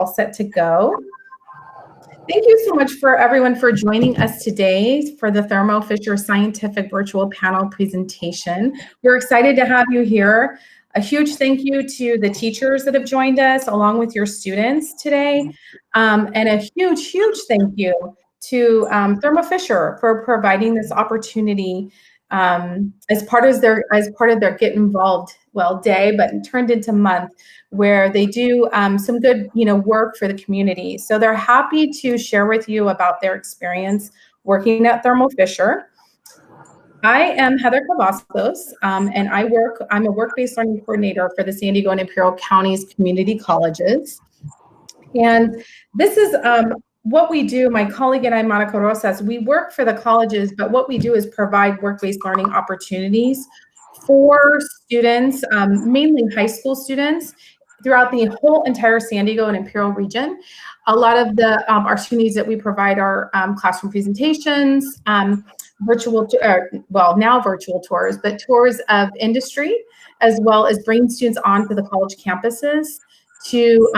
all set to go. Thank you so much for everyone for joining us today for the Thermo Fisher Scientific Virtual Panel presentation. We're excited to have you here. A huge thank you to the teachers that have joined us along with your students today. And a huge thank you to Thermo Fisher for providing this opportunity as part of their Get Involved day, but turned into month, where they do some good work for the community. So they're happy to share with you about their experience working at Thermo Fisher. I am Heather Cavazos, and I'm a work-based learning coordinator for the San Diego and Imperial Counties community colleges. And this is what we do. My colleague and I, Monica Rosas, we work for the colleges, but what we do is provide work-based learning opportunities for students, mainly high school students, throughout the whole entire San Diego and Imperial region. A lot of the opportunities that we provide are classroom presentations, virtual tours, but tours of industry, as well as bringing students onto the college campuses to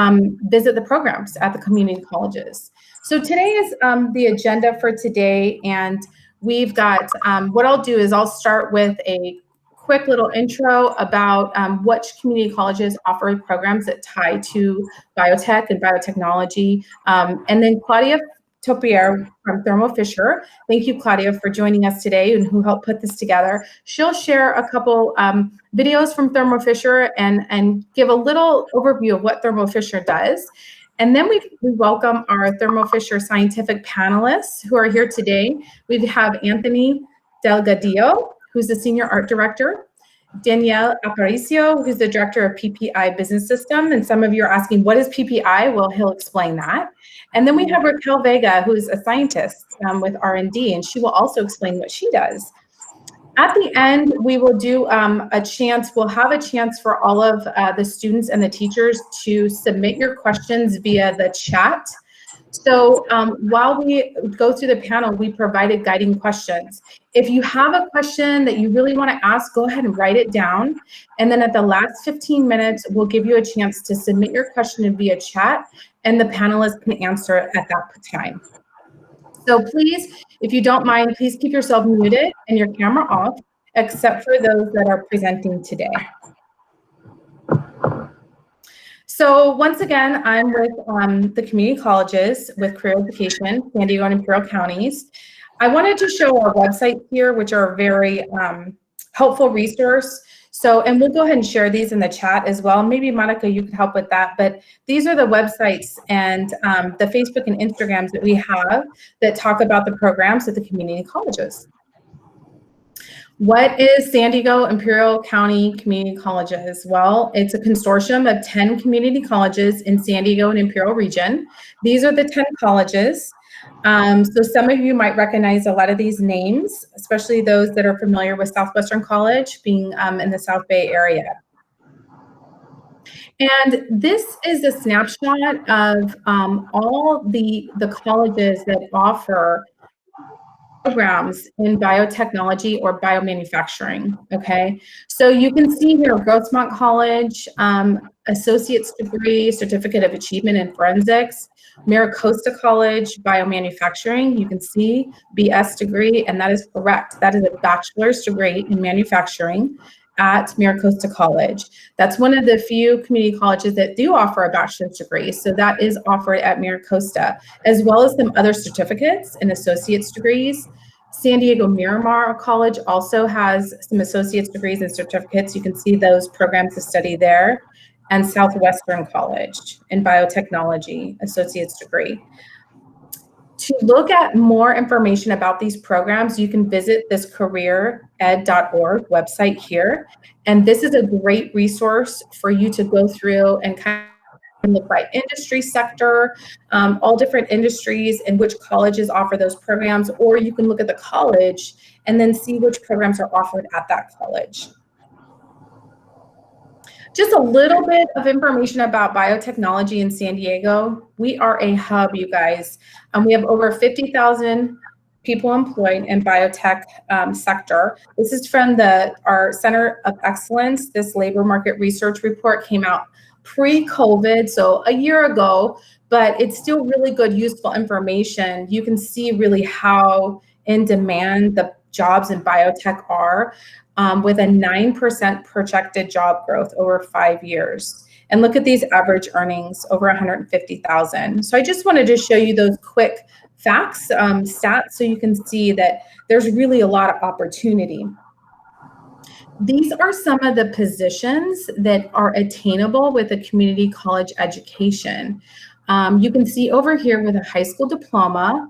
visit the programs at the community colleges. So today is the agenda for today, and we've got, what I'll do is I'll start with a quick little intro about which community colleges offer programs that tie to biotech and biotechnology. And then Claudia Topier from Thermo Fisher. Thank you, Claudia, for joining us today and who helped put this together. She'll share a couple videos from Thermo Fisher and give a little overview of what Thermo Fisher does. And then we welcome our Thermo Fisher scientific panelists who are here today. We have Anthony Delgadillo, who's the Senior Art Director, Danielle Aparicio, who's the Director of PPI Business System. And some of you are asking, what is PPI? Well, he'll explain that. And then we have Raquel Vega, who's a scientist with R&D, and she will also explain what she does. At the end, we will do we'll have a chance for all of the students and the teachers to submit your questions via the chat. So while we go through the panel, we provided guiding questions. If you have a question that you really want to ask, go ahead and write it down. And then at the last 15 minutes, we'll give you a chance to submit your question via chat, and the panelists can answer it at that time. So please, if you don't mind, please keep yourself muted and your camera off, except for those that are presenting today. So once again, I'm with the community colleges with career education, San Diego and Imperial Counties. I wanted to show our website here, which are a very helpful resource. So, and we'll go ahead and share these in the chat as well. Maybe Monica, you could help with that. But these are the websites and the Facebook and Instagrams that we have that talk about the programs at the community colleges. What is San Diego Imperial County Community Colleges? Well, it's a consortium of 10 community colleges in San Diego and Imperial region. These are the 10 colleges. So some of you might recognize a lot of these names, especially those that are familiar with Southwestern College being in the South Bay area. And this is a snapshot of all the colleges that offer programs in biotechnology or biomanufacturing, okay? So you can see here, Grossmont College, Associate's Degree, Certificate of Achievement in Forensics, Maricosta College, Biomanufacturing, you can see BS degree, and that is correct. That is a bachelor's degree in manufacturing at Maricosta College. That's one of the few community colleges that do offer a bachelor's degree. So that is offered at Maricosta, as well as some other certificates and associate's degrees. San Diego Miramar College also has some associate's degrees and certificates. You can see those programs of study there. And Southwestern College in biotechnology, associate's degree. To look at more information about these programs, you can visit this careered.org website here. And this is a great resource for you to go through and kind of look by industry sector, all different industries and which colleges offer those programs, or you can look at the college and then see which programs are offered at that college. Just a little bit of information about biotechnology in San Diego. We are a hub, you guys. We have over 50,000 people employed in biotech sector. This is from our Center of Excellence. This labor market research report came out pre-COVID, so a year ago, but it's still really good, useful information. You can see really how in demand the jobs in biotech are, with a 9% projected job growth over 5 years. And look at these average earnings, over 150,000. So I just wanted to show you those quick facts, stats, so you can see that there's really a lot of opportunity. These are some of the positions that are attainable with a community college education. You can see over here with a high school diploma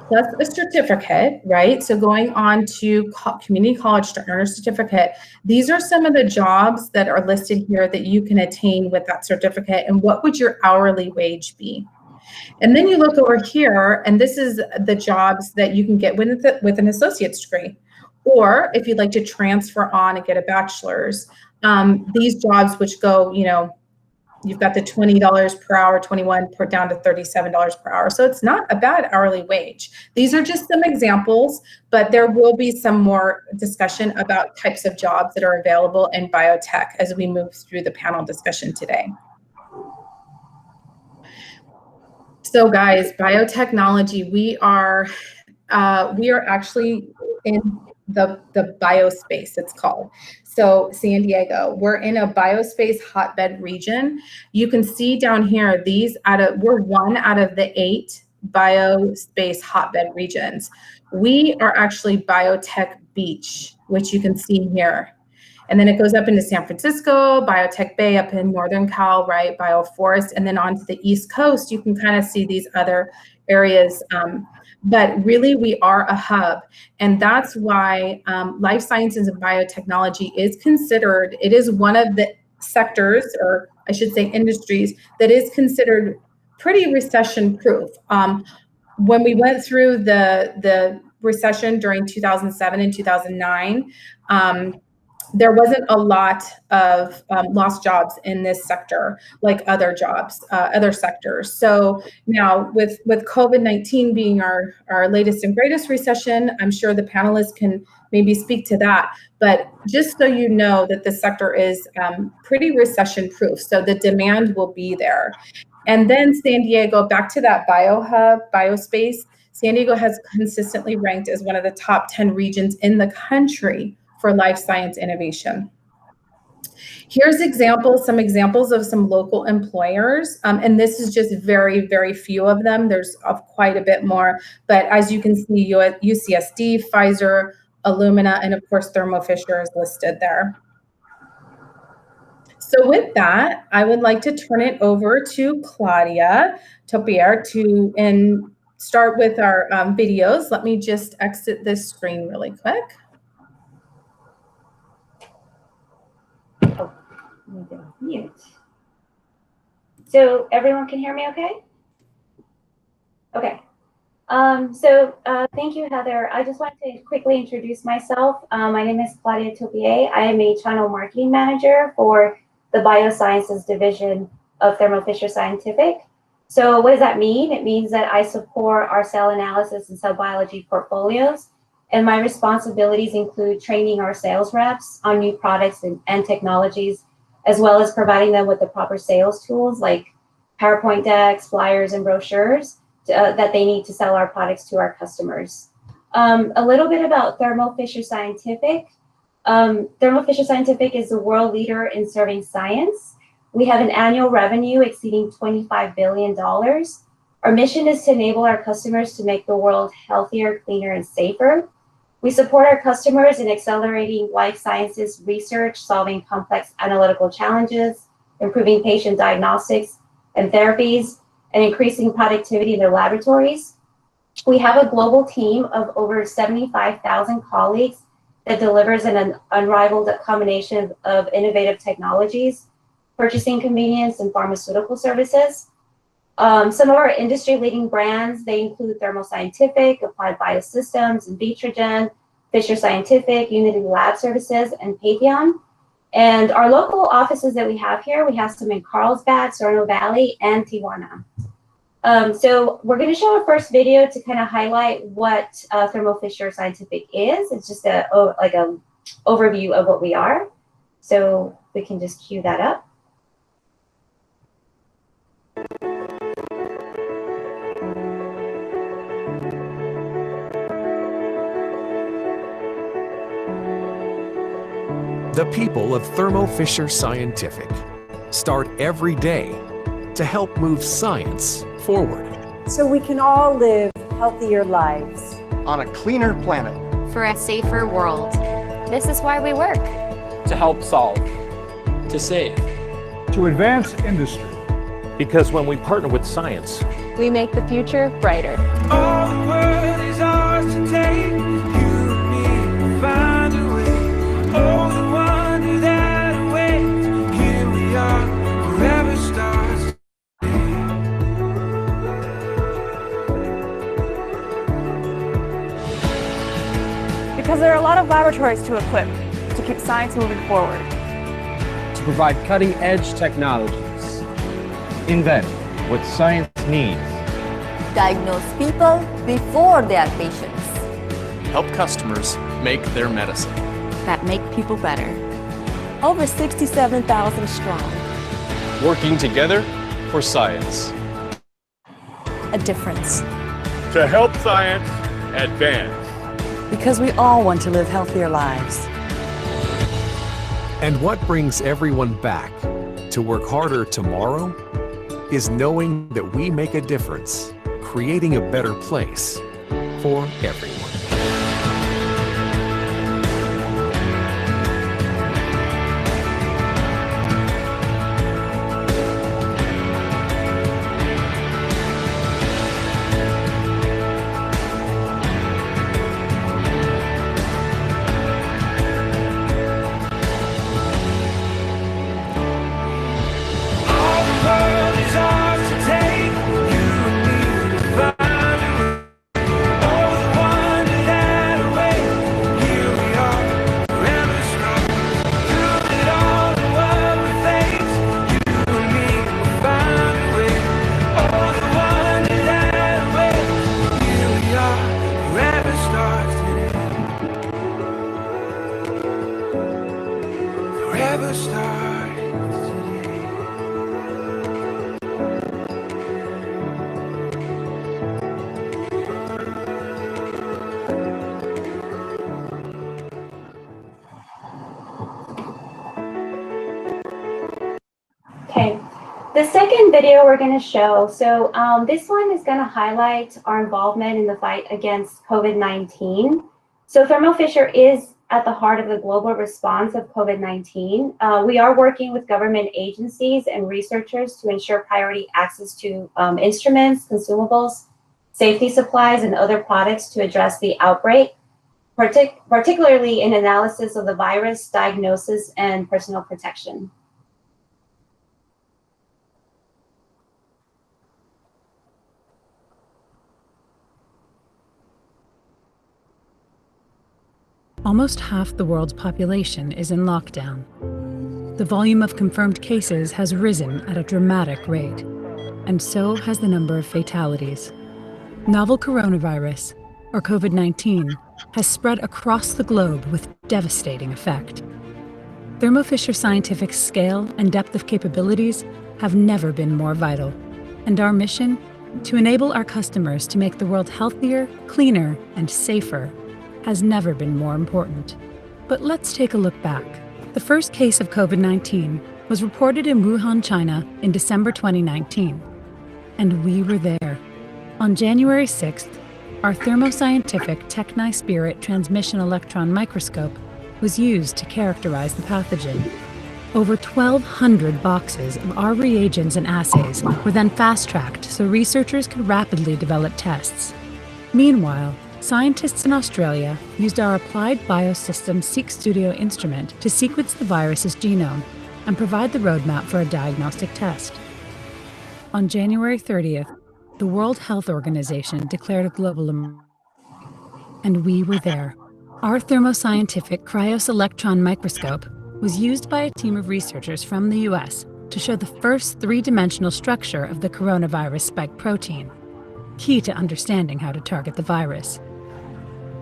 plus a certificate, right? So going on to community college to earn a certificate, these are some of the jobs that are listed here that you can attain with that certificate. And what would your hourly wage be? And then you look over here, and this is the jobs that you can get with an associate's degree. Or if you'd like to transfer on and get a bachelor's, these jobs which go, you've got the $20 per hour, 21 down to $37 per hour. So it's not a bad hourly wage. These are just some examples, but there will be some more discussion about types of jobs that are available in biotech as we move through the panel discussion today. So guys, biotechnology, we are actually in the biospace, it's called. So San Diego, we're in a biospace hotbed region. You can see down here, we're one out of the 8 biospace hotbed regions. We are actually Biotech Beach, which you can see here. And then it goes up into San Francisco, Biotech Bay up in Northern Cal, right, Bioforest, and then onto the East Coast, you can kind of see these other areas. But really, we are a hub. And that's why life sciences and biotechnology is considered, it is one of the sectors, or I should say industries, that is considered pretty recession-proof. When we went through the recession during 2007 and 2009, there wasn't a lot of lost jobs in this sector like other jobs, other sectors. So now with COVID-19 being our latest and greatest recession, I'm sure the panelists can maybe speak to that. But just so you know that the sector is pretty recession proof. So the demand will be there. And then San Diego, back to that biohub, biospace, San Diego has consistently ranked as one of the top 10 regions in the country for life science innovation. Here's some examples of some local employers, and this is just very, very few of them. There's quite a bit more, but as you can see, UCSD, Pfizer, Illumina, and of course, Thermo Fisher is listed there. So with that, I would like to turn it over to Claudia Topier and start with our videos. Let me just exit this screen really quick. Mute. So everyone can hear me okay? Okay. Thank you, Heather. I just wanted to quickly introduce myself. My name is Claudia Topier. I am a channel marketing manager for the biosciences division of Thermo Fisher Scientific. So what does that mean? It means that I support our cell analysis and cell biology portfolios. And my responsibilities include training our sales reps on new products and technologies, as well as providing them with the proper sales tools like PowerPoint decks, flyers, and brochures that they need to sell our products to our customers. A little bit about Thermo Fisher Scientific. Thermo Fisher Scientific is the world leader in serving science. We have an annual revenue exceeding $25 billion. Our mission is to enable our customers to make the world healthier, cleaner, and safer. We support our customers in accelerating life sciences research, solving complex analytical challenges, improving patient diagnostics and therapies, and increasing productivity in their laboratories. We have a global team of over 75,000 colleagues that delivers an unrivaled combination of innovative technologies, purchasing convenience, and pharmaceutical services. Some of our industry-leading brands, they include Thermo Scientific, Applied Biosystems, Invitrogen, Fisher Scientific, Unity Lab Services, and Patheon. And our local offices that we have here, we have some in Carlsbad, Sorno Valley, and Tijuana. So we're going to show a first video to kind of highlight what Thermo Fisher Scientific is. It's just an overview of what we are. So we can just cue that up. The people of Thermo Fisher Scientific start every day to help move science forward. So we can all live healthier lives. On a cleaner planet. For a safer world. This is why we work. To help solve. To save. To advance industry. Because when we partner with science, we make the future brighter. All the world is ours to take. You and me find a way. Oh, the wonder that awaits. Here we are, forever stars. Because there are a lot of laboratories to equip to keep science moving forward. To provide cutting-edge technologies. Invent what science needs. Diagnose people before they are patients. Help customers make their medicine. That make people better. Over 67,000 strong. Working together for science. A difference. To help science advance. Because we all want to live healthier lives. And what brings everyone back to work harder tomorrow is knowing that we make a difference, creating a better place for everyone. Okay, the second video we're going to show, so this one is going to highlight our involvement in the fight against COVID-19. So Thermo Fisher is at the heart of the global response of COVID-19. We are working with government agencies and researchers to ensure priority access to instruments, consumables, safety supplies, and other products to address the outbreak, particularly in analysis of the virus, diagnosis, and personal protection. Almost half the world's population is in lockdown. The volume of confirmed cases has risen at a dramatic rate, and so has the number of fatalities. Novel coronavirus, or COVID-19, has spread across the globe with devastating effect. Thermo Fisher Scientific's scale and depth of capabilities have never been more vital, and our mission, to enable our customers to make the world healthier, cleaner, and safer, has never been more important. But let's take a look back. The first case of COVID-19 was reported in Wuhan, China in December 2019. And we were there. On January 6th, our Thermo Scientific Techni Spirit transmission electron microscope was used to characterize the pathogen. Over 1,200 boxes of our reagents and assays were then fast-tracked so researchers could rapidly develop tests. Meanwhile, scientists in Australia used our Applied Biosystems Seq Studio instrument to sequence the virus's genome and provide the roadmap for a diagnostic test. On January 30th, the World Health Organization declared a global emergency, and we were there. Our Thermo Scientific Krios electron microscope was used by a team of researchers from the US to show the first three-dimensional structure of the coronavirus spike protein, key to understanding how to target the virus.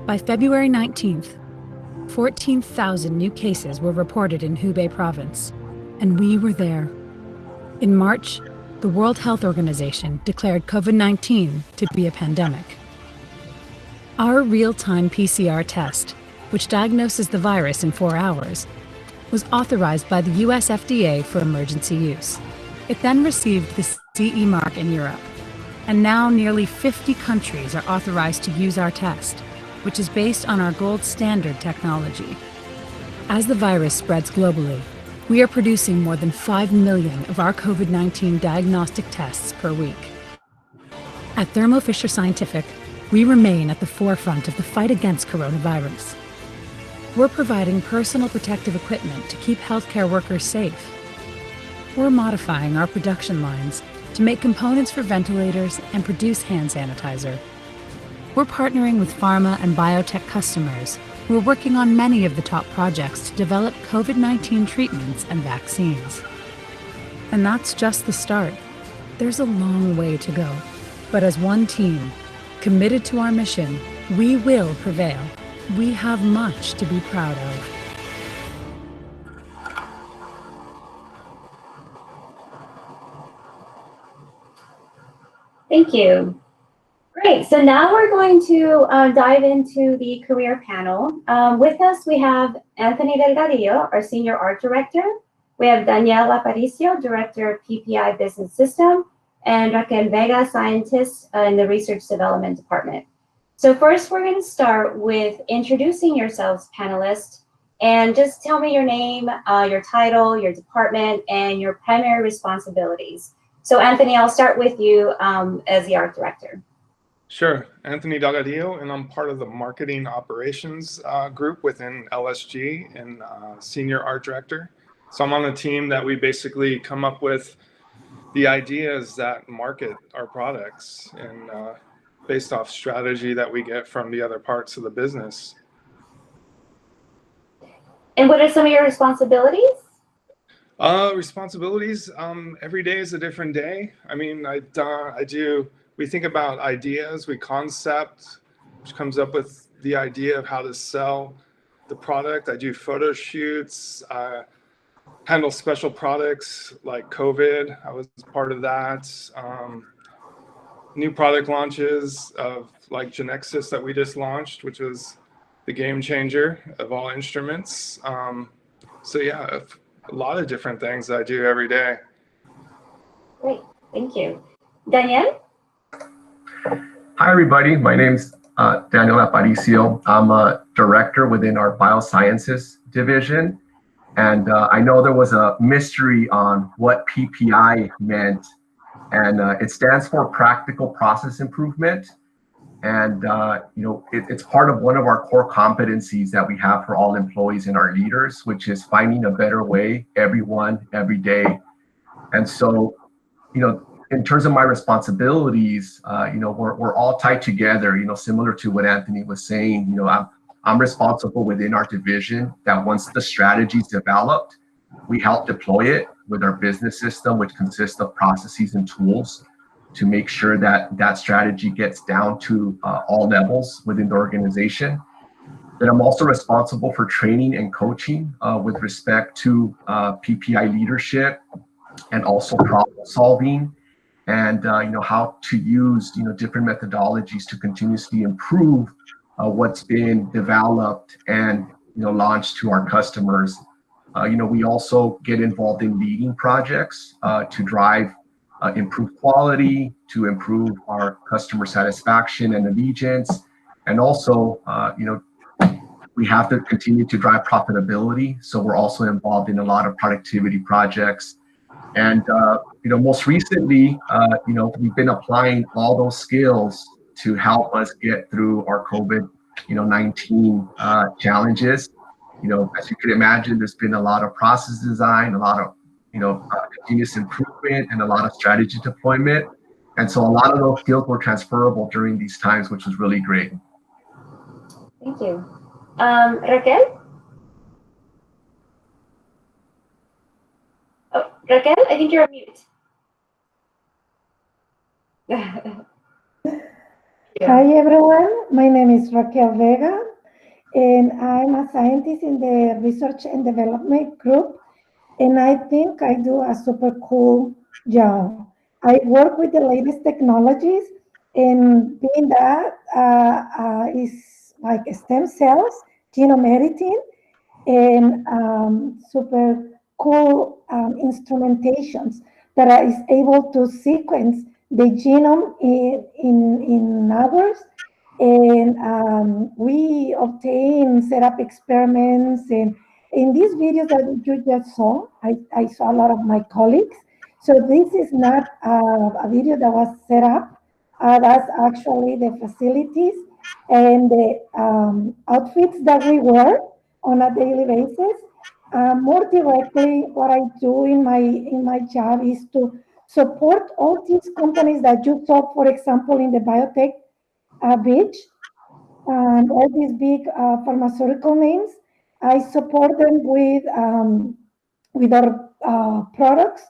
By February 19th, 14,000 new cases were reported in Hubei province, and we were there. In March, the World Health Organization declared COVID-19 to be a pandemic. Our real-time PCR test, which diagnoses the virus in 4 hours, was authorized by the US FDA for emergency use. It then received the CE mark in Europe. And now nearly 50 countries are authorized to use our test, which is based on our gold standard technology. As the virus spreads globally, we are producing more than 5 million of our COVID-19 diagnostic tests per week. At Thermo Fisher Scientific, we remain at the forefront of the fight against coronavirus. We're providing personal protective equipment to keep healthcare workers safe. We're modifying our production lines to make components for ventilators and produce hand sanitizer. We're partnering with pharma and biotech customers who are working on many of the top projects to develop COVID-19 treatments and vaccines. And that's just the start. There's a long way to go. But as one team, committed to our mission, we will prevail. We have much to be proud of. Thank you. Great. So now we're going to dive into the career panel. With us, we have Anthony Delgadillo, our Senior Art Director. We have Danielle Aparicio, Director of PPI Business System, and Raquel Vega, Scientist in the Research Development Department. So first, we're going to start with introducing yourselves, panelists, and just tell me your name, your title, your department, and your primary responsibilities. So Anthony, I'll start with you as the art director. Sure, Anthony Delgadillo, and I'm part of the marketing operations group within LSG and senior art director. So I'm on a team that we basically come up with the ideas that market our products and based off strategy that we get from the other parts of the business. And what are some of your responsibilities? Responsibilities, every day is a different day. I mean, we think about ideas, we concept, which comes up with the idea of how to sell the product. I do photo shoots, handle special products like COVID. I was part of that. New product launches of like Genexus that we just launched, which was the game changer of all instruments. So yeah, a lot of different things that I do every day. Great, thank you. Daniel? Hi, everybody. My name's Daniel Aparicio. I'm a director within our biosciences division. And I know there was a mystery on what PPI meant. And it stands for Practical Process Improvement. And it's part of one of our core competencies that we have for all employees and our leaders, which is finding a better way, everyone, every day. And so, in terms of my responsibilities, we're all tied together, similar to what Anthony was saying. I'm responsible within our division that once the strategy is developed, we help deploy it with our business system, which consists of processes and tools to make sure that that strategy gets down to all levels within the organization. Then I'm also responsible for training and coaching with respect to PPI leadership and also problem solving and how to use different methodologies to continuously improve what's been developed and launched to our customers. We also get involved in leading projects to drive improve quality, to improve our customer satisfaction and allegiance. And also, we have to continue to drive profitability. So we're also involved in a lot of productivity projects. And, most recently, we've been applying all those skills to help us get through our COVID-19 challenges. As you can imagine, there's been a lot of process design, a lot of continuous improvement, and a lot of strategy deployment. And so a lot of those skills were transferable during these times, which was really great. Thank you. Raquel? Oh, Raquel, I think you're on mute. Hi, everyone. My name is Raquel Vega, and I'm a scientist in the Research and Development Group. And I think I do a super cool job. I work with the latest technologies, and being that is like stem cells, genome editing, and super cool instrumentations that is able to sequence the genome in hours. And we obtain set up experiments. And in these videos that you just saw, I saw a lot of my colleagues. So this is not a video that was set up. That's actually the facilities and the outfits that we wear on a daily basis. More directly, what I do in my job is to support all these companies that you saw, for example, in the biotech beach, and all these big pharmaceutical names. I support them with our products,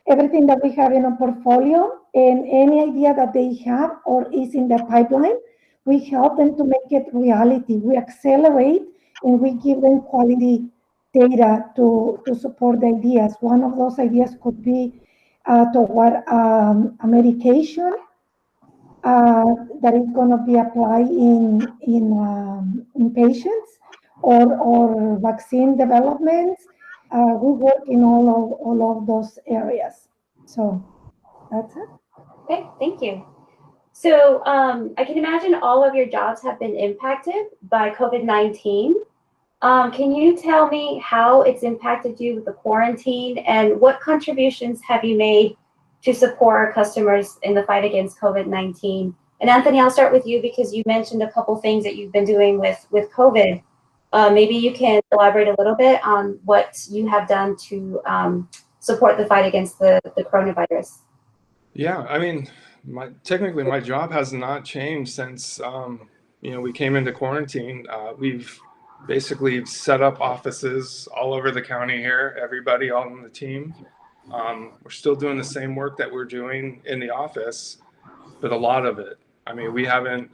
everything that we have in our portfolio, and any idea that they have or is in the pipeline. We help them to make it reality. We accelerate and we give them quality data to support the ideas. One of those ideas could be toward a medication that is going to be applied in patients, or vaccine developments. We work in all of those areas. So that's it. Okay, thank you. So I can imagine all of your jobs have been impacted by COVID-19. Can you tell me how it's impacted you with the quarantine, and what contributions have you made to support our customers in the fight against COVID-19? And Anthony, I'll start with you because you mentioned a couple things that you've been doing with COVID. Maybe you can elaborate a little bit on what you have done to support the fight against the coronavirus. Yeah, I mean, technically my job has not changed since we came into quarantine. We've basically set up offices all over the county here, everybody on the team. We're still doing the same work that we're doing in the office, but a lot of it. I mean, we haven't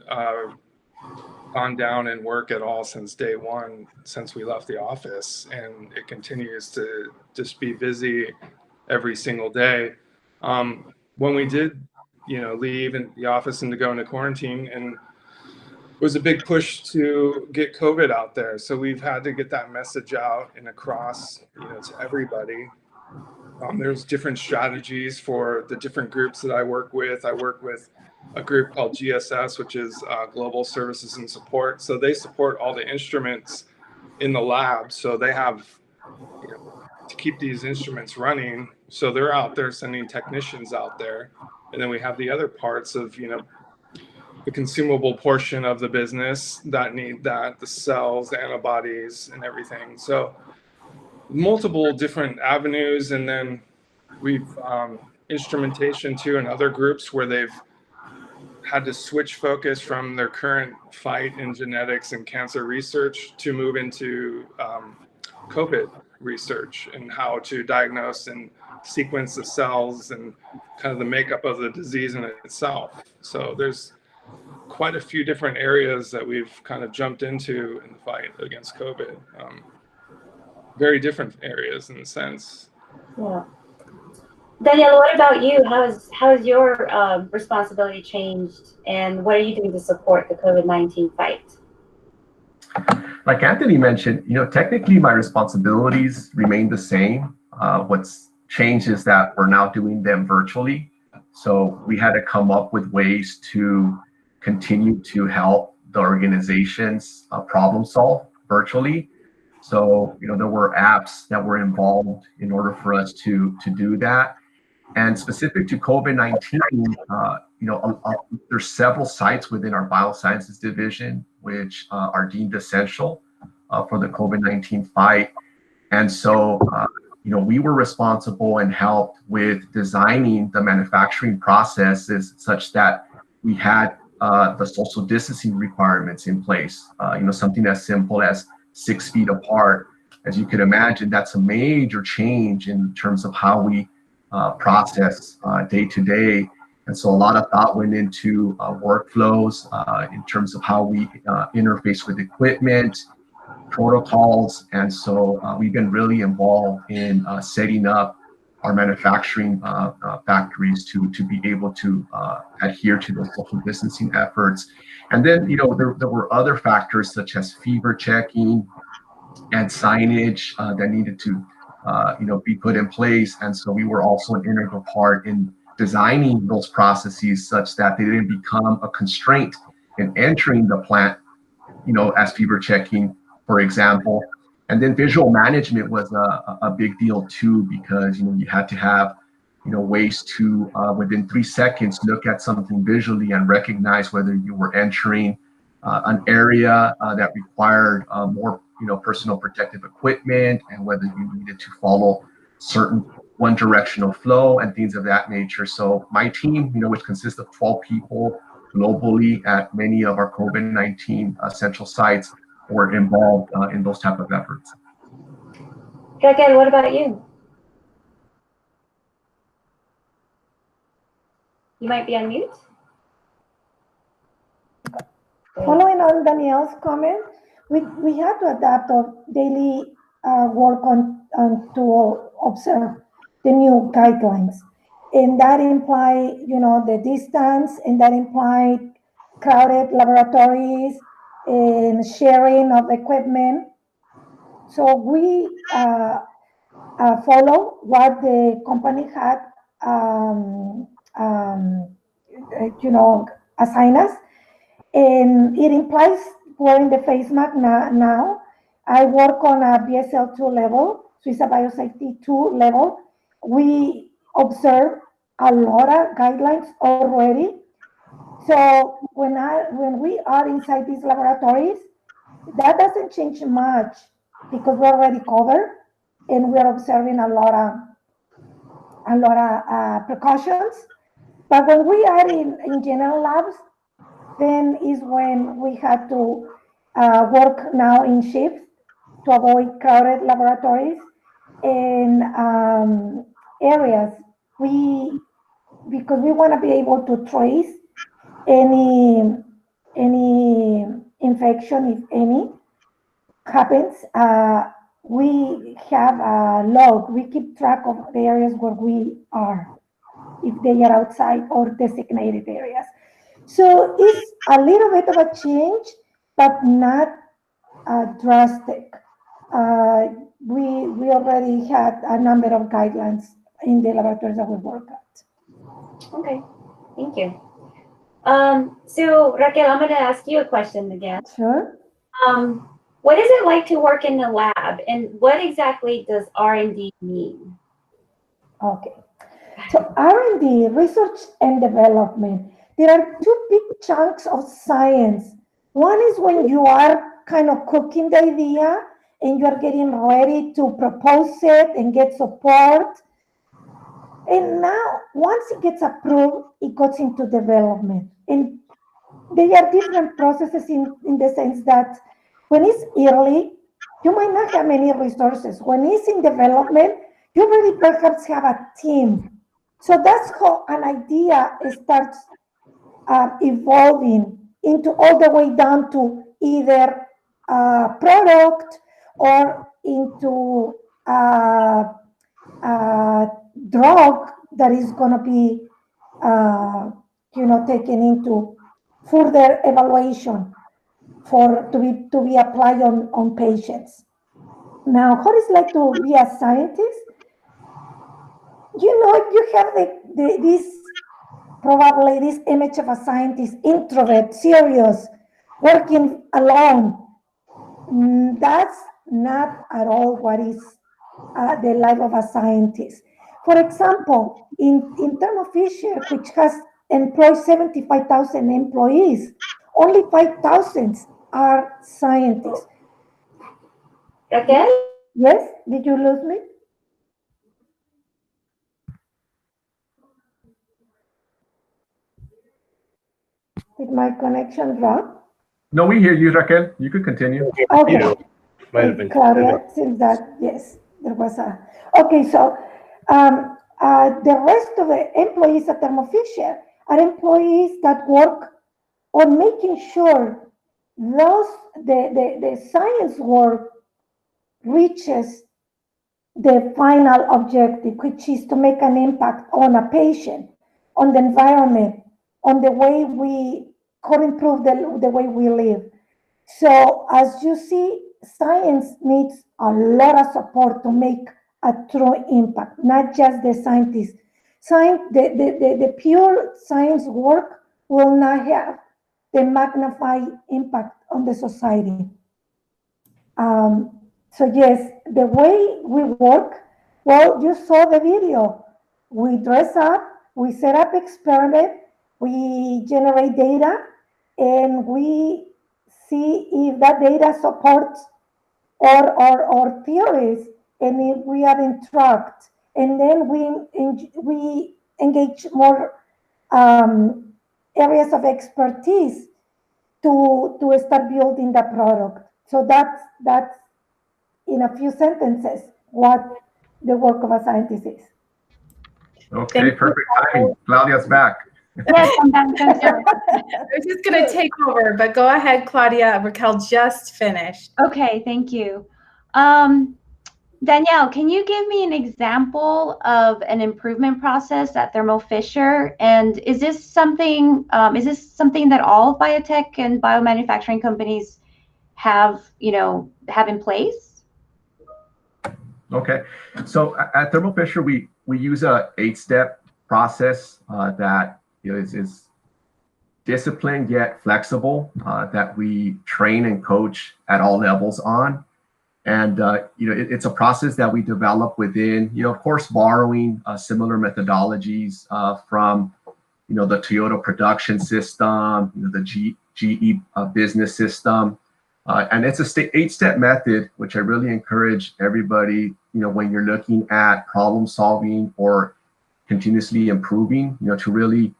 gone down in work at all since day one, since we left the office, and it continues to just be busy every single day. When we did, leave in the office and to go into quarantine, and it was a big push to get COVID out there. So we've had to get that message out and across, to everybody. There's different strategies for the different groups that I work with. I work with a group called GSS, which is Global Services and Support. So they support all the instruments in the lab. So they have, to keep these instruments running. So they're out there sending technicians out there. And then we have the other parts of, the consumable portion of the business that need that, the cells, the antibodies, and everything. So multiple different avenues. And then we've instrumentation too in other groups where they've had to switch focus from their current fight in genetics and cancer research to move into COVID research and how to diagnose and sequence the cells and kind of the makeup of the disease in itself. So there's quite a few different areas that we've kind of jumped into in the fight against COVID. Very different areas in a sense. Yeah. Danielle, what about you? How has your responsibility changed, and what are you doing to support the COVID-19 fight? Like Anthony mentioned, technically my responsibilities remain the same. What's changed is that we're now doing them virtually. So we had to come up with ways to continue to help the organizations problem solve virtually. So, there were apps that were involved in order for us to do that. And specific to COVID-19, there's several sites within our biosciences division which are deemed essential for the COVID-19 fight. And so, we were responsible and helped with designing the manufacturing processes such that we had the social distancing requirements in place. Something as simple as 6 feet apart. As you can imagine, that's a major change in terms of how we process day to day. And so a lot of thought went into workflows in terms of how we interface with equipment, protocols. And so we've been really involved in setting up our manufacturing factories to be able to adhere to those social distancing efforts. And then, there were other factors such as fever checking, and signage that needed to be put in place. And so we were also an integral part in designing those processes such that they didn't become a constraint in entering the plant, as fever checking, for example. And then visual management was a big deal too, because you had to have ways to within 3 seconds look at something visually and recognize whether you were entering an area that required more personal protective equipment, and whether you needed to follow certain one directional flow and things of that nature. So my team, which consists of 12 people globally at many of our COVID-19 central sites, were involved in those type of efforts. Raquel, what about you? You might be on mute. Following on Danielle's comment, we had to adapt our daily work on to observe the new guidelines, and that implied, the distance, and that implied crowded laboratories and sharing of equipment. So we follow what the company had, assigned us. And it implies wearing the face mask now. I work on a BSL2 level, Swiss Biosafety 2 level. We observe a lot of guidelines already. So when we are inside these laboratories, that doesn't change much because we're already covered and we're observing a lot of precautions. But when we are in general labs, then is when we had to work now in shifts to avoid crowded laboratories and areas. Because we want to be able to trace any infection, if any happens. We have a log. We keep track of the areas where we are, if they are outside or designated areas. So it's a little bit of a change, but not drastic. We already had a number of guidelines in the laboratories that we work at. Okay, thank you. So Raquel, I'm going to ask you a question again. Sure. What is it like to work in the lab, and what exactly does R&D mean? Okay. So R&D, research and development, there are two big chunks of science. One is when you are kind of cooking the idea and you are getting ready to propose it and get support. And now, once it gets approved, it goes into development. And they are different processes in the sense that when it's early, you might not have many resources. When it's in development, you already perhaps have a team. So that's how an idea starts evolving into all the way down to either a product or into a drug that is going to be, taken into further evaluation to be applied on patients. Now, how is it like to be a scientist? You have probably this image of a scientist, introvert, serious, working alone. That's not at all what is the life of a scientist. For example, in Thermo Fisher, which has employed 75,000 employees, only 5,000 are scientists. Okay. Yes? Did you lose me? Did my connection drop? No, we hear you, Raquel. You could continue. Okay. Might have been. Claudia, since that, yes, there was a. Okay, so the rest of the employees at Thermo Fisher are employees that work on making sure the science work reaches the final objective, which is to make an impact on a patient, on the environment, on the way we could improve the way we live. So as you see, science needs a lot of support to make a true impact, not just the scientists. The pure science work will not have the magnified impact on the society. So yes, the way we work, well, you saw the video. We dress up, we set up experiment, we generate data, and we see if that data supports our theories, and if we are in track. And then we engage more areas of expertise to start building the product. So that's in a few sentences what the work of a scientist is. Okay, perfect timing. Claudia's back. Yes, I'm back. I was just going to take over, but go ahead, Claudia. Raquel just finished. Okay, thank you. Danielle, can you give me an example of an improvement process at Thermo Fisher? And is this something that all biotech and biomanufacturing companies have in place? Okay, so at Thermo Fisher, we use a 8-step process that is disciplined yet flexible, that we train and coach at all levels on. And it's a process that we develop within, of course, borrowing similar methodologies from, the Toyota production system, the GE business system. And it's a 8-step method, which I really encourage everybody, when you're looking at problem solving or continuously improving, to really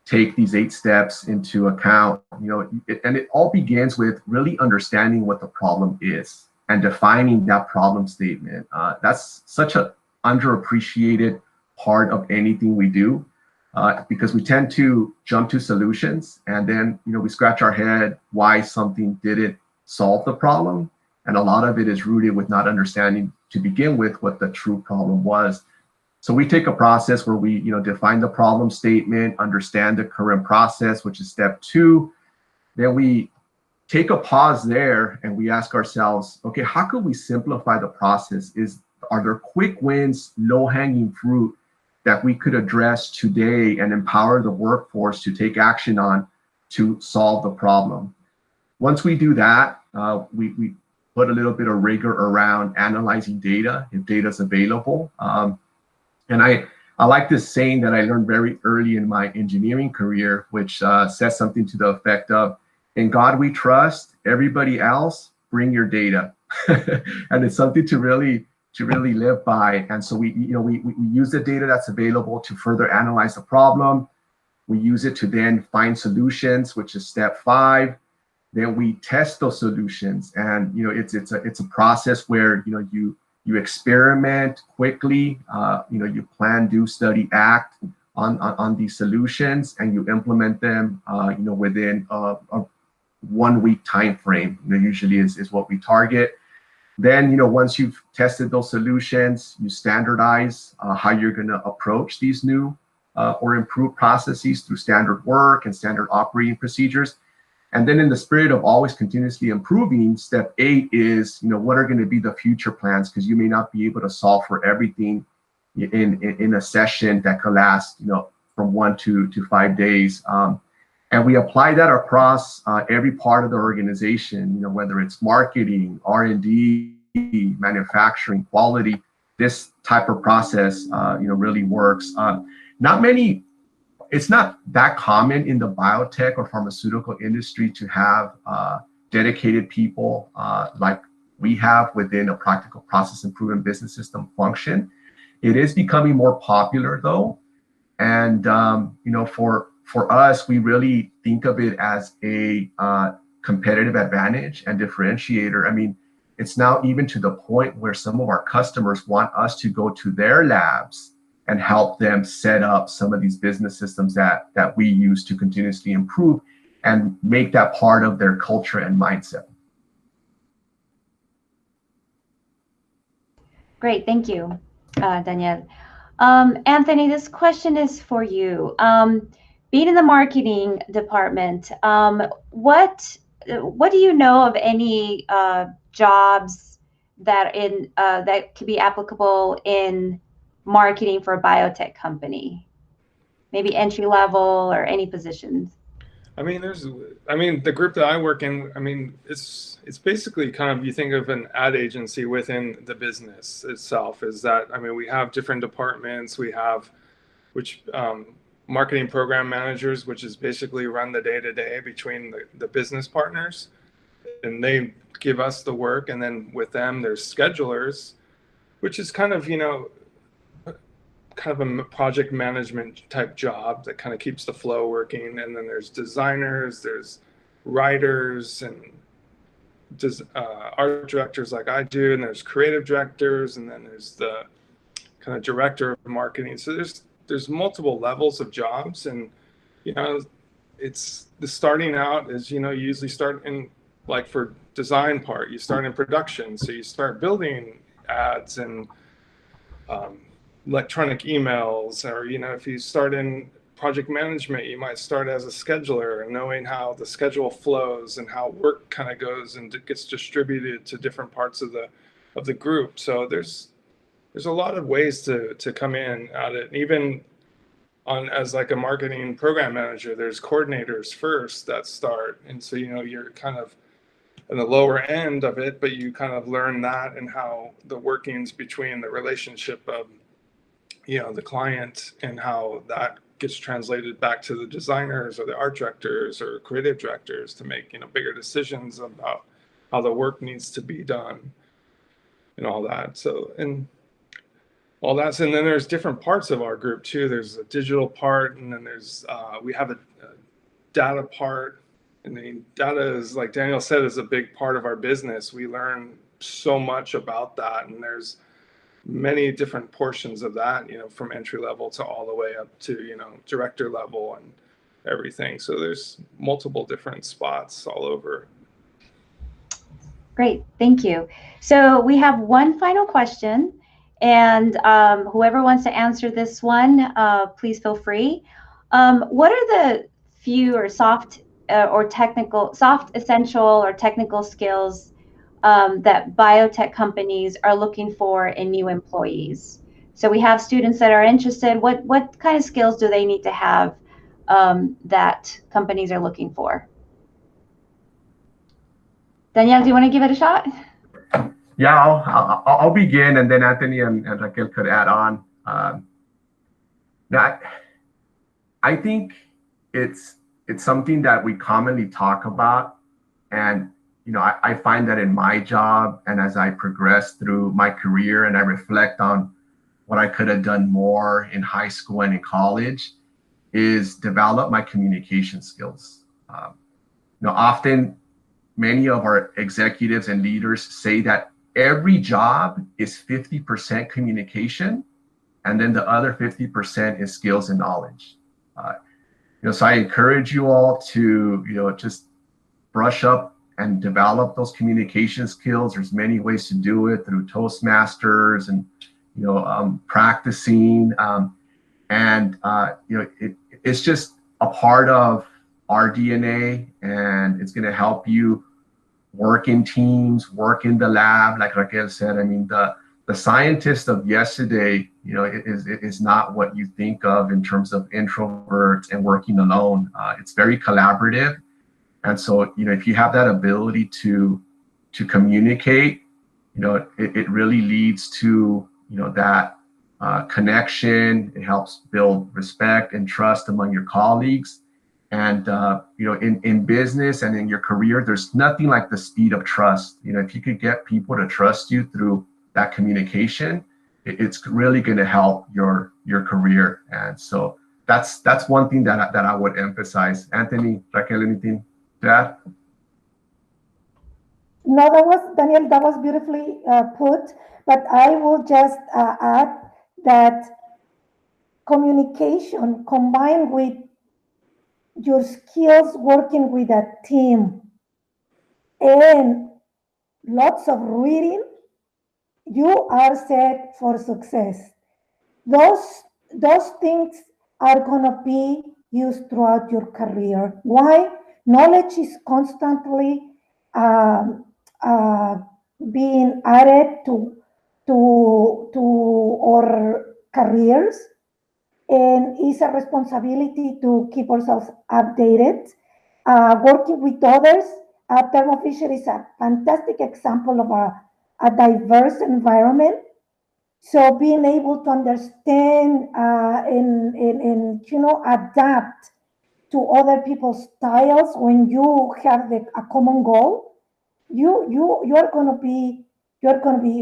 take these 8 steps into account, and it all begins with really understanding what the problem is and defining that problem statement. That's such an underappreciated part of anything we do, because we tend to jump to solutions and then, we scratch our head why something didn't solve the problem. And a lot of it is rooted with not understanding to begin with what the true problem was. So we take a process where we, define the problem statement, understand the current process, which is step 2. Then we take a pause there and we ask ourselves, okay, how could we simplify the process? Are there quick wins, low-hanging fruit that we could address today and empower the workforce to take action on to solve the problem? Once we do that, we put a little bit of rigor around analyzing data, if data is available. And I like this saying that I learned very early in my engineering career, which says something to the effect of, in God we trust, everybody else, bring your data. And it's something to really live by. And so we use the data that's available to further analyze the problem. We use it to then find solutions, which is step 5. Then we test those solutions. And it's a process where you experiment quickly, you plan, do, study, act on these solutions, and you implement them, within a 1-week time frame. Usually is what we target. Then, once you've tested those solutions, you standardize how you're going to approach these new or improved processes through standard work and standard operating procedures. And then in the spirit of always continuously improving, step 8 is, what are going to be the future plans? Because you may not be able to solve for everything in a session that could last, from 1 to 5 days. And we apply that across every part of the organization, whether it's marketing, R&D, manufacturing, quality. This type of process, really works. It's not that common in the biotech or pharmaceutical industry to have dedicated people like we have within a practical process improvement business system function. It is becoming more popular though. And, for us, we really think of it as a competitive advantage and differentiator. I mean, it's now even to the point where some of our customers want us to go to their labs and help them set up some of these business systems that we use to continuously improve and make that part of their culture and mindset. Great, thank you, Danielle. Anthony, this question is for you. Being in the marketing department, what do you know of any jobs that could be applicable in marketing for a biotech company? Maybe entry level or any positions. I mean, the group that I work in, I mean, it's basically kind of, you think of an ad agency within the business itself. Is that, I mean, we have different departments. We have marketing program managers, which is basically run the day-to-day between the business partners, and they give us the work. And then with them, there's schedulers, which is kind of, kind of a project management type job that kind of keeps the flow working. And then there's designers, there's writers, and art directors like I do, and there's creative directors, and then there's the kind of director of marketing. So there's multiple levels of jobs, and it's the starting out is, you usually start in, like, for design part, you start in production, so you start building ads and electronic emails, or if you start in project management, you might start as a scheduler and knowing how the schedule flows and how work kind of goes and it gets distributed to different parts of the group. So there's a lot of ways to come in at it. Even as like a marketing program manager, there's coordinators first that start, and so you're kind of in the lower end of it, but you kind of learn that and how the workings between the relationship of the client and how that gets translated back to the designers or the art directors or creative directors to make bigger decisions about how the work needs to be done and all that. So, and then there's different parts of our group too. There's a digital part, and then there's we have a data part. And the data is, like Daniel said, is a big part of our business. We learn so much about that, and there's many different portions of that, from entry level to all the way up to, director level and everything. So there's multiple different spots all over. Great, thank you. So we have one final question, and whoever wants to answer this one, please feel free. What are the few or soft essential or technical skills that biotech companies are looking for in new employees? So we have students that are interested. What kind of skills do they need to have that companies are looking for? Daniel, do you want to give it a shot? Yeah, I'll begin, and then Anthony and Raquel could add on. Now, I think it's something that we commonly talk about, and I find that in my job, and as I progress through my career and I reflect on what I could have done more in high school and in college, is develop my communication skills. Often many of our executives and leaders say that every job is 50% communication, and then the other 50% is skills and knowledge. So I encourage you all to just brush up and develop those communication skills. There's many ways to do it, through Toastmasters and practicing, and it's just a part of our DNA, and it's going to help you work in teams, work in the lab. Like Raquel said, I mean, the scientist of yesterday, is not what you think of in terms of introverts and working alone. It's very collaborative. And so, if you have that ability to communicate, it really leads to, that connection. It helps build respect and trust among your colleagues. And, in business and in your career, there's nothing like the speed of trust. If you could get people to trust you through that communication, it's really going to help your career. And so that's one thing that I would emphasize. Anthony, Raquel, anything? Yeah. No, Daniel, that was beautifully put, but I will just add that communication combined with your skills working with a team and lots of reading, you are set for success. Those things are going to be used throughout your career. Why? Knowledge is constantly being added to our careers, and it's a responsibility to keep ourselves updated. Working with others, Thermo Fisher is a fantastic example of a diverse environment. So being able to understand and adapt to other people's styles when you have a common goal, you're gonna be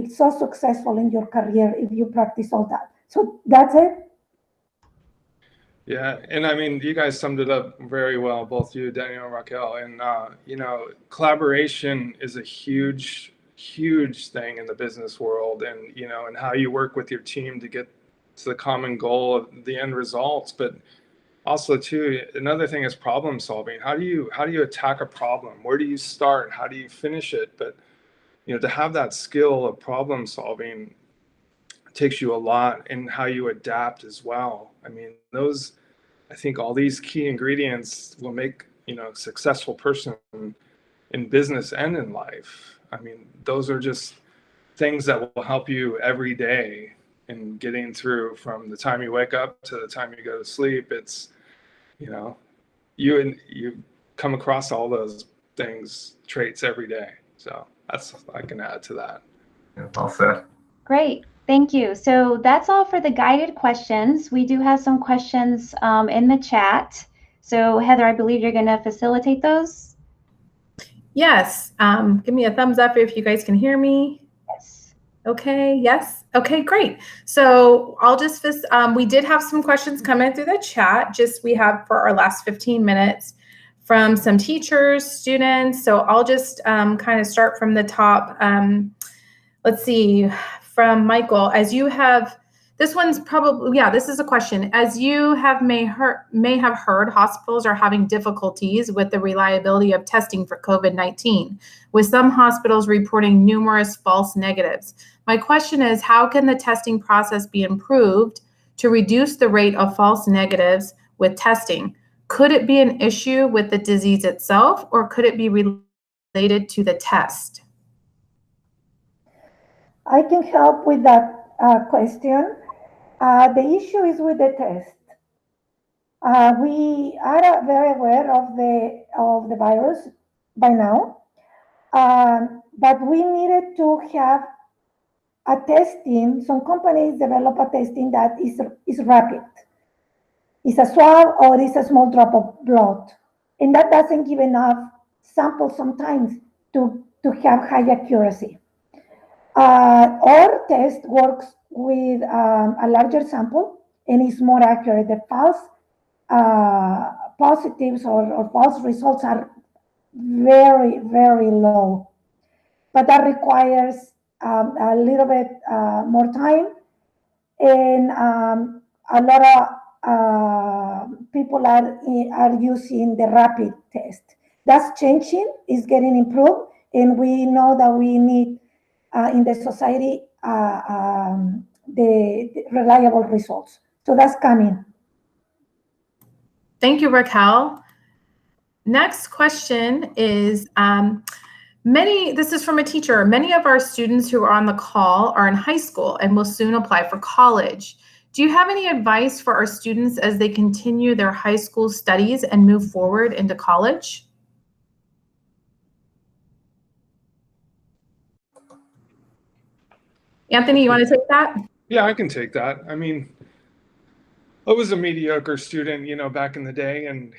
so successful in your career if you practice all that. So that's it. Yeah, and I mean, you guys summed it up very well, both you, Daniel and Raquel. And collaboration is a huge, huge thing in the business world, and and how you work with your team to get to the common goal of the end results. But also, too, another thing is problem solving. How do you attack a problem? Where do you start? How do you finish it? But to have that skill of problem solving takes you a lot in how you adapt as well. I mean, I think all these key ingredients will make a successful person in business and in life. I mean, those are just things that will help you every day in getting through from the time you wake up to the time you go to sleep. It's you come across all those traits every day. So I can add to that. Yeah, well said. Great. Thank you. So that's all for the guided questions. We do have some questions in the chat. So Heather, I believe you're going to facilitate those. Yes. Give me a thumbs up if you guys can hear me. Yes. Okay. Yes. Okay, great. So I'll just, we did have some questions come in through the chat, we have for our last 15 minutes from some teachers, students. So I'll just kind of start from the top. Let's see, from Michael, this one's probably, this is a question. As you may have heard, hospitals are having difficulties with the reliability of testing for COVID-19, with some hospitals reporting numerous false negatives. My question is, how can the testing process be improved to reduce the rate of false negatives with testing? Could it be an issue with the disease itself, or could it be related to the test? I can help with that question. The issue is with the test. We are very aware of the virus by now, but we needed to have a testing. Some companies develop a testing that is rapid. It's a swab or it's a small drop of blood, and that doesn't give enough samples sometimes to have high accuracy. Our test works with a larger sample and is more accurate. The false positives or false results are very, very low, but that requires a little bit more time, and a lot of people are using the rapid test. That's changing, is getting improved, and we know that we need in the society the reliable results. So that's coming. Thank you, Raquel. Next question is, this is from a teacher. Many of our students who are on the call are in high school and will soon apply for college. Do you have any advice for our students as they continue their high school studies and move forward into college? Anthony, you want to take that? Yeah, I can take that. I mean, I was a mediocre student, back in the day, and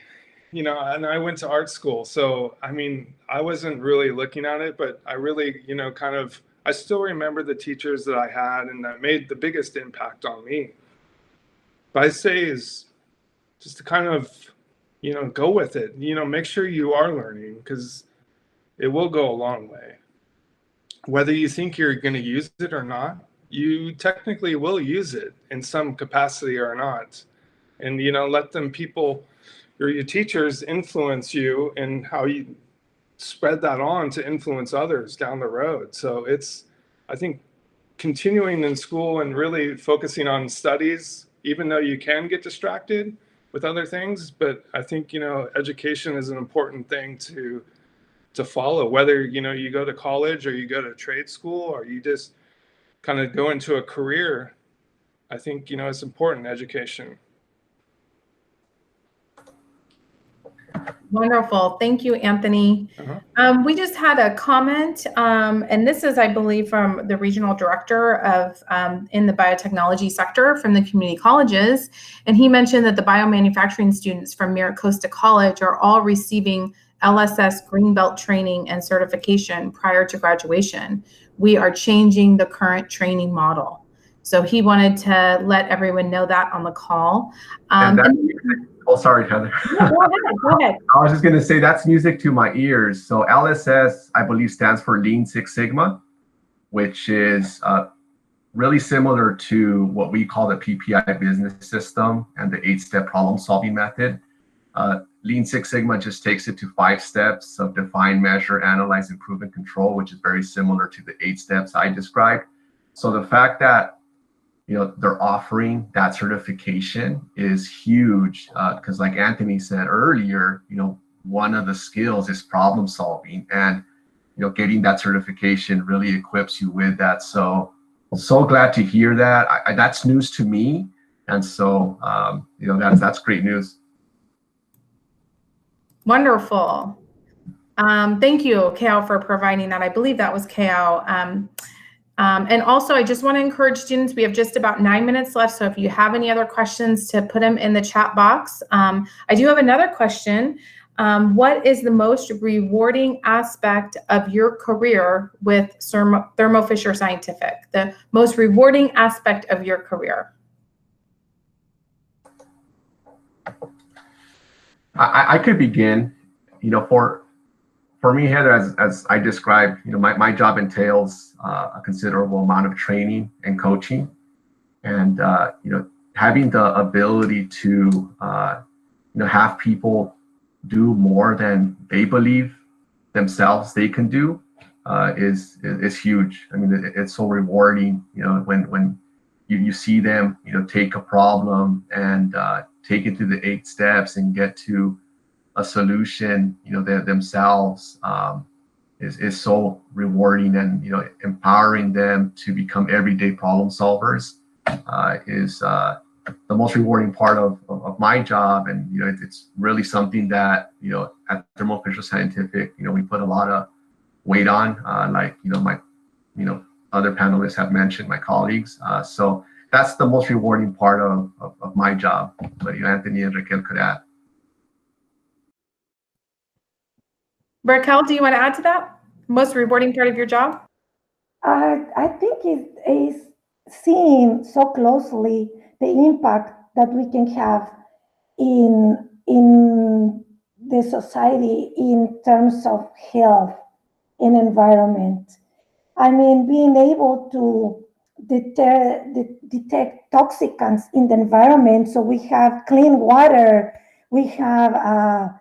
and I went to art school. So, I mean, I wasn't really looking at it, but I really, I still remember the teachers that I had and that made the biggest impact on me. But I say is just to kind of, go with it, make sure you are learning, because it will go a long way. Whether you think you're going to use it or not, you technically will use it in some capacity or not. And, let people or your teachers influence you and how you spread that on to influence others down the road. So I think continuing in school and really focusing on studies, even though you can get distracted with other things, but I think, education is an important thing to to follow, whether, you know, you go to college or you go to trade school or you just kind of go into a career. I think, you know, it's important, education. Wonderful. Thank you, Anthony. We just had a comment, and this is, I believe, from the regional director of in the biotechnology sector from the community colleges. And he mentioned that the biomanufacturing students from Merritt Costa College are all receiving LSS Greenbelt training and certification prior to graduation. We are changing the current training model. So he wanted to let everyone know that on the call. Oh, sorry, Heather. No, go ahead. I was just going to say that's music to my ears. So LSS, I believe, stands for Lean Six Sigma, which is really similar to what we call the PPI business system and the 8-step problem solving method. Lean Six Sigma just takes it to 5 steps of define, measure, analyze, improve, and control, which is very similar to the 8 steps I described. So the fact that, you know, they're offering that certification is huge, because like Anthony said earlier, you know, one of the skills is problem solving, and, you know, getting that certification really equips you with that. So glad to hear that. That's news to me. And so, you know, that's great news. Wonderful. Thank you, Kao, for providing that. I believe that was Kao. And also, I just want to encourage students, we have just about 9 minutes left. So if you have any other questions, to put them in the chat box. I do have another question. What is the most rewarding aspect of your career with Thermo Fisher Scientific? The most rewarding aspect of your career? I could begin. You know, for me, Heather, as I described, you know, my job entails a considerable amount of training and coaching, and you know, having the ability to you know, have people do more than they believe themselves they can do is huge. I mean, it's so rewarding. You know, when you see them, you know, take a problem and take it through the 8 steps and get to a solution, you know, themselves, is so rewarding, and, you know, empowering them to become everyday problem solvers is the most rewarding part of my job. And, you know, it's really something that, you know, at Thermo Fisher Scientific, you know, we put a lot of weight on, like, you know, other panelists have mentioned, my colleagues. So that's the most rewarding part of my job. But, you know, Anthony and Raquel could add. Raquel, do you want to add to that? Most rewarding part of your job? I think it is seeing so closely the impact that we can have in the society in terms of health and environment. I mean, being able to detect toxicants in the environment, so we have clean water, we have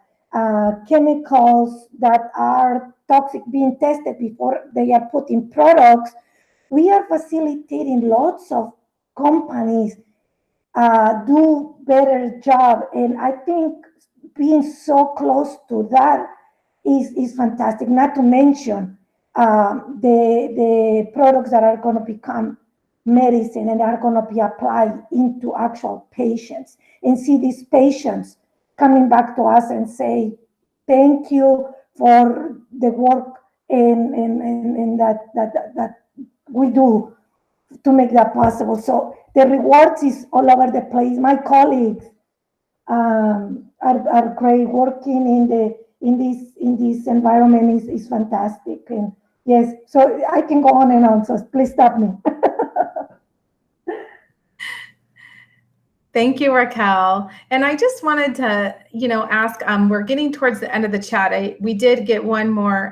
chemicals that are toxic being tested before they are put in products. We are facilitating lots of companies do better job, and I think being so close to that is fantastic. Not to mention the products that are going to become medicine and are going to be applied into actual patients, and see these patients coming back to us and say, thank you for the work and that we do to make that possible. So the rewards is all over the place. My colleagues are great. Working in this environment is fantastic. And yes, so I can go on and on, so please stop me. Thank you, Raquel. And I just wanted to, you know, ask, we're getting towards the end of the chat. We did get one more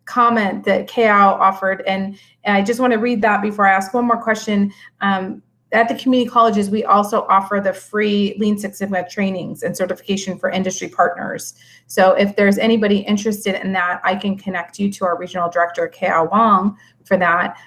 comment that Kao offered, and I just want to read that before I ask one more question. At the community colleges, we also offer the free Lean Six Sigma trainings and certification for industry partners. So if there's anybody interested in that, I can connect you to our regional director, Kao Wong, for that.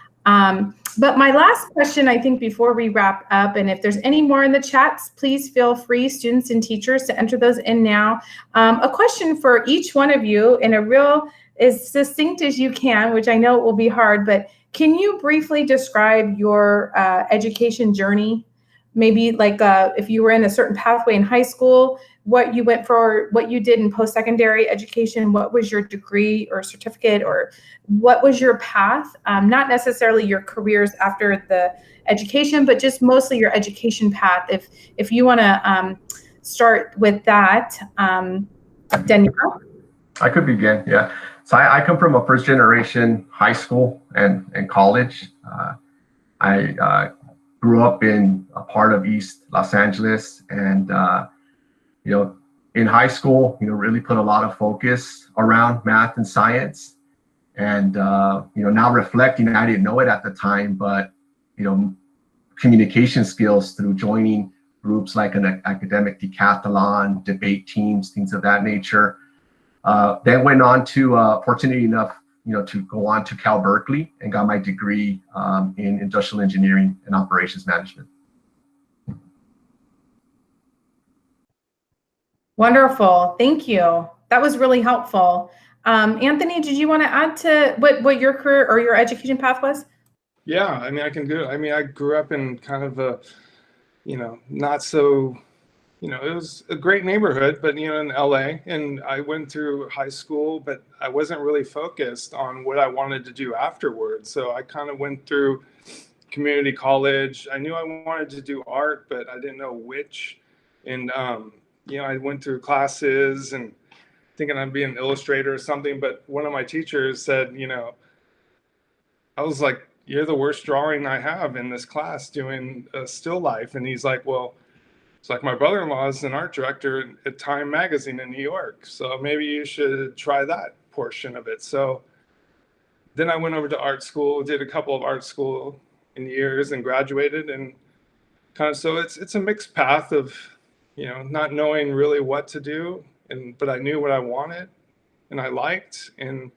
But my last question, I think, before we wrap up, and if there's any more in the chats, please feel free, students and teachers, to enter those in now. A question for each one of you in a real, as succinct as you can, which I know it will be hard, but can you briefly describe your education journey? Maybe like if you were in a certain pathway in high school, what you went for, what you did in post-secondary education, what was your degree or certificate, or what was your path? Not necessarily your careers after the education, but just mostly your education path. If you want to start with that, Danielle. I could begin, yeah. So I come from a first generation high school and college. I grew up in a part of East Los Angeles, and in high school, really put a lot of focus around math and science. And now reflecting, I didn't know it at the time, but communication skills through joining groups like an academic decathlon, debate teams, things of that nature. Then went on to fortunate enough, to go on to Cal Berkeley and got my degree in industrial engineering and operations management. Wonderful, thank you. That was really helpful. Anthony, did you want to add to what your career or your education path was? Yeah, I mean, I can do it. I mean, I grew up in kind of a, not so, it was a great neighborhood, but, in LA, and I went through high school, but I wasn't really focused on what I wanted to do afterwards. So I kind of went through community college. I knew I wanted to do art, but I didn't know which. And, I went through classes and thinking I'd be an illustrator or something. But one of my teachers said, I was like, "You're the worst drawing I have in this class doing a still life." And he's like, "Well, it's like my brother-in-law is an art director at Time Magazine in New York. So maybe you should try that portion of it." So then I went over to art school, did a couple of art school in years and graduated, and kind of, so it's a mixed path of, not knowing really what to do, but I knew what I wanted and I liked, and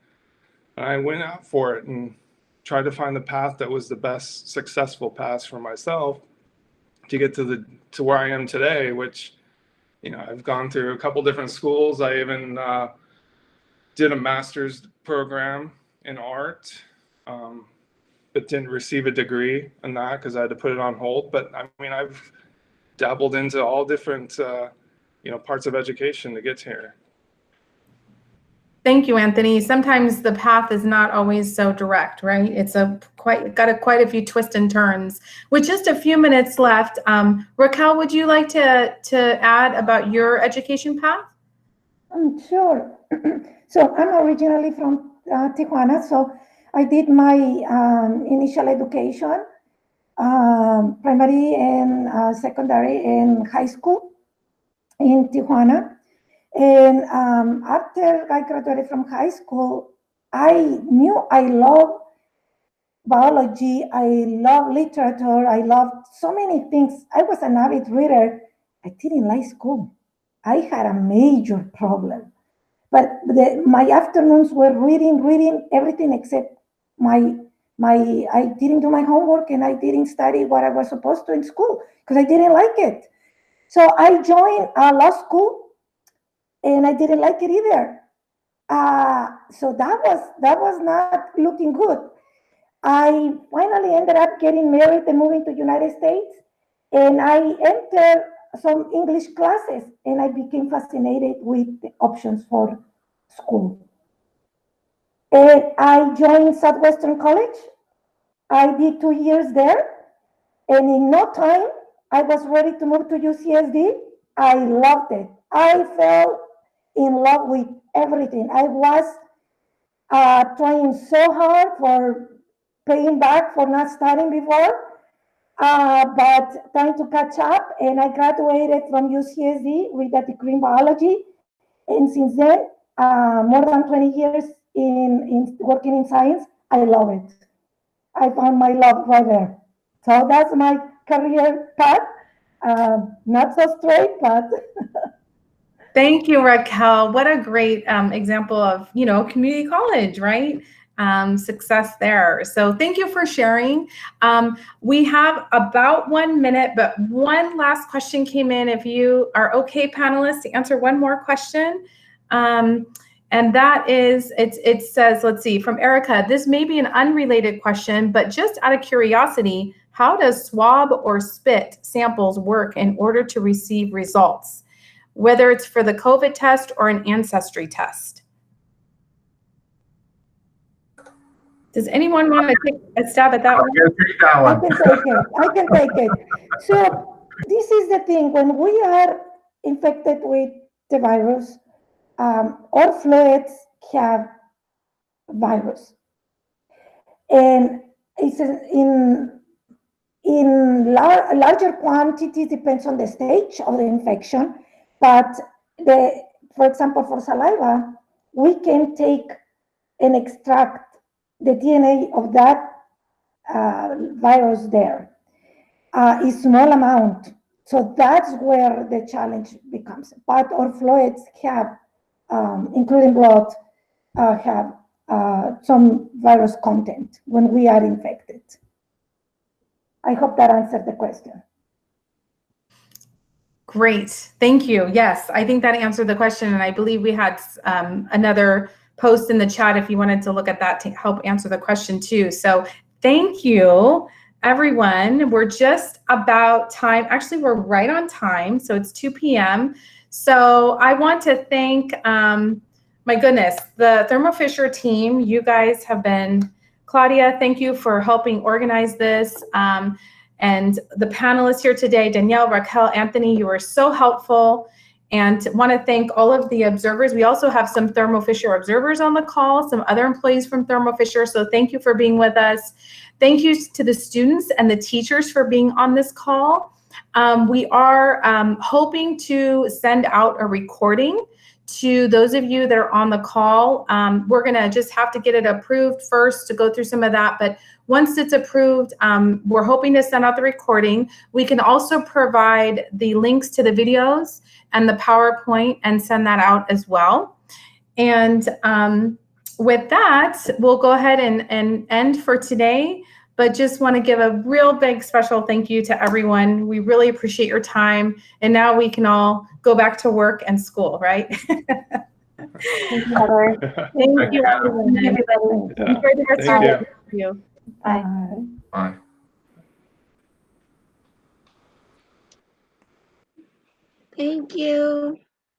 I went out for it and tried to find the path that was the best successful path for myself to get to where I am today, which, I've gone through a couple different schools. I even did a master's program in art, but didn't receive a degree in that because I had to put it on hold. But I mean, I've dabbled into all different, parts of education to get here. Thank you, Anthony. Sometimes the path is not always so direct, right? It's got quite a few twists and turns. With just a few minutes left, Raquel, would you like to add about your education path? Sure. So I'm originally from Tijuana, so I did my initial education, primary and secondary and high school in Tijuana. And after I graduated from high school, I knew I love biology, I love literature, I loved so many things. I was an avid reader. I didn't like school. I had a major problem. But my afternoons were reading everything except I didn't do my homework and I didn't study what I was supposed to in school because I didn't like it. So I joined law school and I didn't like it either. So that was not looking good. I finally ended up getting married and moving to the United States, and I entered some English classes, and I became fascinated with the options for school. And I joined Southwestern College. I did 2 years there, and in no time, I was ready to move to UCSD. I loved it. I fell in love with everything. I was trying so hard for paying back for not studying before, but trying to catch up. And I graduated from UCSD with a degree in biology. And since then, more than 20 years in working in science, I love it. I found my love right there. So that's my career path. Not so straight, but Thank you, Raquel. What a great example of, community college, right? success there. So thank you for sharing. We have about 1 minute, but one last question came in. If you are okay, panelists, to answer one more question. And that is, it says, let's see, from Erica, this may be an unrelated question, but just out of curiosity, how does swab or spit samples work in order to receive results, whether it's for the COVID test or an ancestry test? Does anyone want to take a stab at that one? I can take it. I can take it. So this is the thing. When we are infected with the virus, our fluids have virus, and it's in larger quantity, depends on the stage of the infection. But for example, for saliva, we can take and extract the DNA of that virus there. A small amount. So that's where the challenge becomes. But our fluids have, including blood, have some virus content when we are infected. I hope that answered the question. Great, thank you. Yes, I think that answered the question, and I believe we had another post in the chat if you wanted to look at that to help answer the question too. So thank you, everyone. We're just about time. Actually, we're right on time, so it's 2 p.m. So I want to thank, my goodness, the Thermo Fisher team. You guys have been, Claudia, thank you for helping organize this. And the panelists here today, Danielle, Raquel, Anthony, you were so helpful. And want to thank all of the observers. We also have some Thermo Fisher observers on the call, some other employees from Thermo Fisher. So thank you for being with us. Thank you to the students and the teachers for being on this call. We are hoping to send out a recording to those of you that are on the call. We're gonna just have to get it approved first to go through some of that, but once it's approved, we're hoping to send out the recording. We can also provide the links to the videos and the PowerPoint and send that out as well. And with that, we'll go ahead and end for today, but just want to give a real big special thank you to everyone. We really appreciate your time. And now we can all go back to work and school, right? Thank you, Heather. Thank you, everyone. Thank you, everybody. Enjoy the rest of your day. Bye. Bye. Thank you.